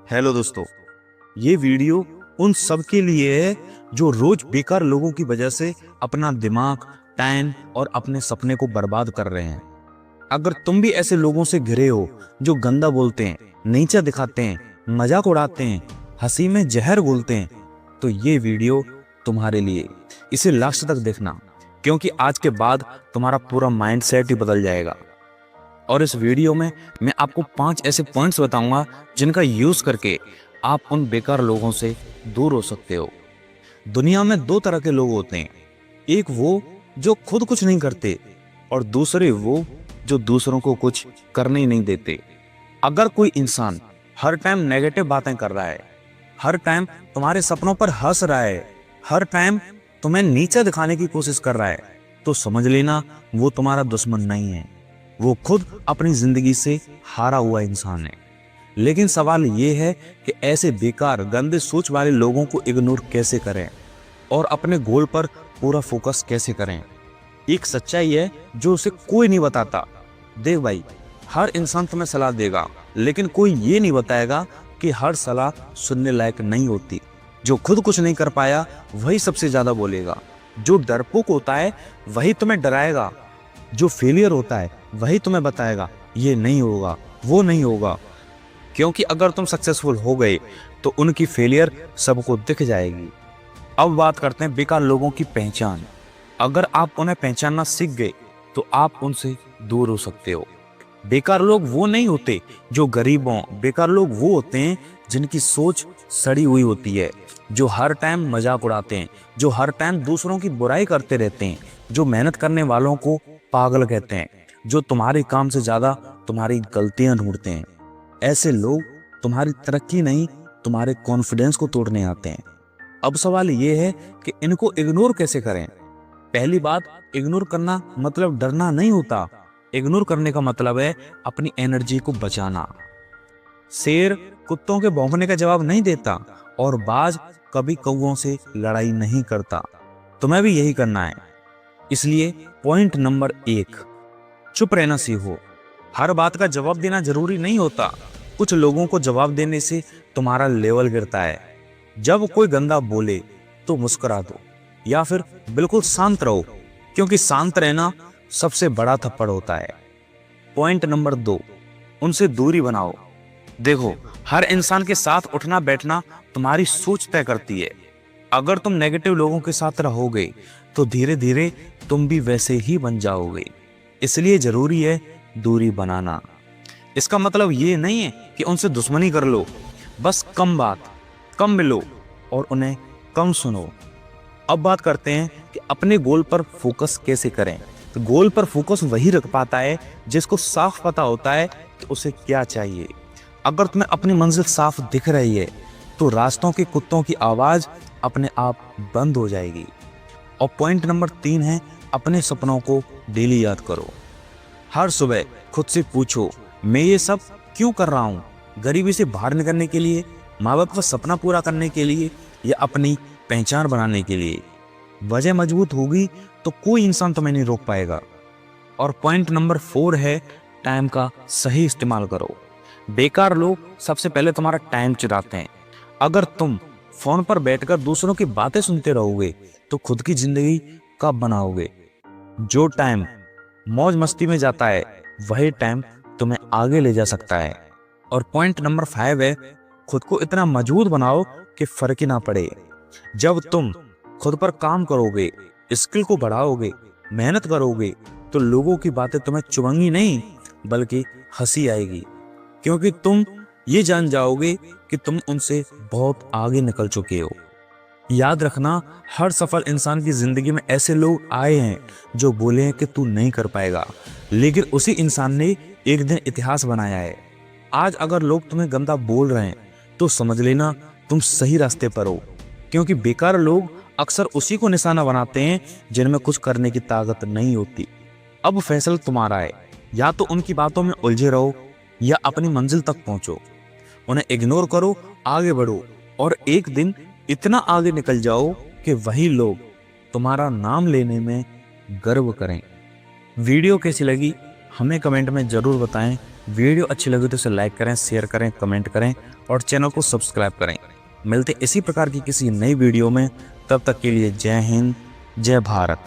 Hello दोस्तों, ये video उन सब के लिए है जो रोज बेकार लोगों की वजह से अपना दिमाग, टाइम और अपने सपने को बर्बाद कर रहे हैं। अगर तुम भी ऐसे लोगों से घिरे हो जो गंदा बोलते हैं, नीचा दिखाते हैं, मजाक उड़ाते हैं, हंसी में जहर घोलते हैं, तो ये वीडियो तुम्हारे लिए। इसे लास्ट तक देखना, क्योंकि आज के बाद तुम्हारा पूरा माइंडसेट ही बदल जाएगा। और इस वीडियो में मैं आपको 5 ऐसे पॉइंट्स बताऊंगा जिनका यूज करके आप उन बेकार लोगों से दूर हो सकते हो। दुनिया में 2 तरह के लोग होते हैं, एक वो जो खुद कुछ नहीं करते और दूसरे वो जो दूसरों को कुछ करने ही नहीं देते। अगर कोई इंसान हर टाइम नेगेटिव बातें कर रहा है, हर टाइम तुम्हारे सपनों पर हंस रहा है, हर टाइम तुम्हें नीचा दिखाने की कोशिश कर रहा है, तो समझ लेना वो तुम्हारा दुश्मन नहीं है, वो खुद अपनी जिंदगी से हारा हुआ इंसान है। लेकिन सवाल ये है कि ऐसे बेकार गंदे सोच वाले लोगों को इग्नोर कैसे करें और अपने गोल पर पूरा फोकस कैसे करें। एक सच्चाई है जो उसे कोई नहीं बताता। देख भाई, हर इंसान तुम्हें सलाह देगा, लेकिन कोई ये नहीं बताएगा कि हर सलाह सुनने लायक नहीं होती। जो खुद कुछ नहीं कर पाया वही सबसे ज्यादा बोलेगा। जो डरपोक होता है वही तुम्हें डराएगा। जो फेलियर होता है वही तुम्हें बताएगा ये नहीं होगा, वो नहीं होगा। क्योंकि अगर तुम सक्सेसफुल हो गए तो उनकी फेलियर सबको दिख जाएगी। अब बात करते हैं बेकार लोगों की पहचान। अगर आप उन्हें पहचानना सीख गए तो आप उनसे दूर हो सकते हो। बेकार लोग वो नहीं होते जो गरीबों, बेकार लोग वो होते हैं जिनकी सोच सड़ी हुई होती है, जो हर टाइम मजाक उड़ाते हैं, जो हर टाइम दूसरों की बुराई करते रहते हैं, जो मेहनत करने वालों को पागल कहते हैं, जो तुम्हारे काम से ज्यादा तुम्हारी गलतियां ढूंढते हैं। ऐसे लोग तुम्हारी तरक्की नहीं, तुम्हारे कॉन्फिडेंस को तोड़ने आते हैं। अब सवाल यह है कि इनको इग्नोर कैसे करें। पहली बात, इग्नोर करना मतलब डरना नहीं होता। इग्नोर करने का मतलब है अपनी एनर्जी को बचाना। शेर कुत्तों के भौंकने का जवाब नहीं देता और बाज कभी कौवों से लड़ाई नहीं करता। तुम्हें भी यही करना है। इसलिए पॉइंट नंबर 1, चुप रहना सीखो। हर बात का जवाब देना जरूरी नहीं होता। कुछ लोगों को जवाब देने से तुम्हारा लेवल गिरता है। जब कोई गंदा बोले तो मुस्कुरा दो या फिर बिल्कुल शांत रहो, क्योंकि शांत रहना सबसे बड़ा थप्पड़ होता है। पॉइंट नंबर 2, उनसे दूरी बनाओ। देखो, हर इंसान के साथ उठना बैठना तुम्हारी सोच तय करती है। अगर तुम नेगेटिव लोगों के साथ रहोगे तो धीरे धीरे तुम भी वैसे ही बन जाओगे। इसलिए जरूरी है दूरी बनाना। इसका मतलब ये नहीं है कि उनसे दुश्मनी कर लो, बस कम बात, कम मिलो और उन्हें कम सुनो। अब बात करते हैं कि अपने गोल पर फोकस कैसे करें। तो गोल पर फोकस वही रख पाता है जिसको साफ पता होता है कि उसे क्या चाहिए। अगर तुम्हें अपनी मंजिल साफ दिख रही है तो रास्तों के कुत्तों की आवाज अपने आप बंद हो जाएगी। और पॉइंट नंबर 3 है, अपने सपनों को डेली याद करो। हर सुबह खुद से पूछो, मैं ये सब क्यों कर रहा हूँ? गरीबी से बाहर निकलने के लिए, माँ बाप का सपना पूरा करने के लिए, या अपनी पहचान बनाने के लिए? वजह मजबूत होगी तो कोई इंसान तुम्हें नहीं रोक पाएगा। और पॉइंट नंबर 4 है, टाइम का सही इस्तेमाल करो। बेकार लोग सबसे पहले तुम्हारा टाइम चुराते हैं। अगर तुम फोन पर बैठकर दूसरों की बातें सुनते रहोगे तो खुद की जिंदगी कब बनाओगे? जो टाइम मौज मस्ती में जाता है वही टाइम तुम्हें आगे ले जा सकता है। और पॉइंट नंबर 5 है, खुद को इतना मजबूत बनाओ कि फर्क ही ना पड़े। जब तुम खुद पर काम करोगे, स्किल को बढ़ाओगे, मेहनत करोगे, तो लोगों की बातें तुम्हें चुभेंगी नहीं बल्कि हंसी आएगी, क्योंकि तुम ये जान जाओगे कि तुम उनसे बहुत आगे निकल चुके हो। याद रखना, हर सफल इंसान की जिंदगी में ऐसे लोग आए हैं जो बोले हैं कि तू नहीं कर पाएगा, लेकिन उसी इंसान ने एक दिन इतिहास बनाया है। आज अगर लोग तुम्हें गंदा बोल रहे हैं तो समझ लेना तुम सही रास्ते पर हो, क्योंकि बेकार लोग अक्सर उसी को निशाना बनाते हैं जिनमें कुछ करने की ताकत नहीं होती। अब फैसला तुम्हारा है, या तो उनकी बातों में उलझे रहो या अपनी मंजिल तक पहुंचो। उन्हें इग्नोर करो, आगे बढ़ो और एक दिन इतना आगे निकल जाओ कि वही लोग तुम्हारा नाम लेने में गर्व करें। वीडियो कैसी लगी हमें कमेंट में जरूर बताएं। वीडियो अच्छी लगे तो इसे लाइक करें, शेयर करें, कमेंट करें और चैनल को सब्सक्राइब करें। मिलते इसी प्रकार की किसी नई वीडियो में, तब तक के लिए जय हिंद, जय भारत।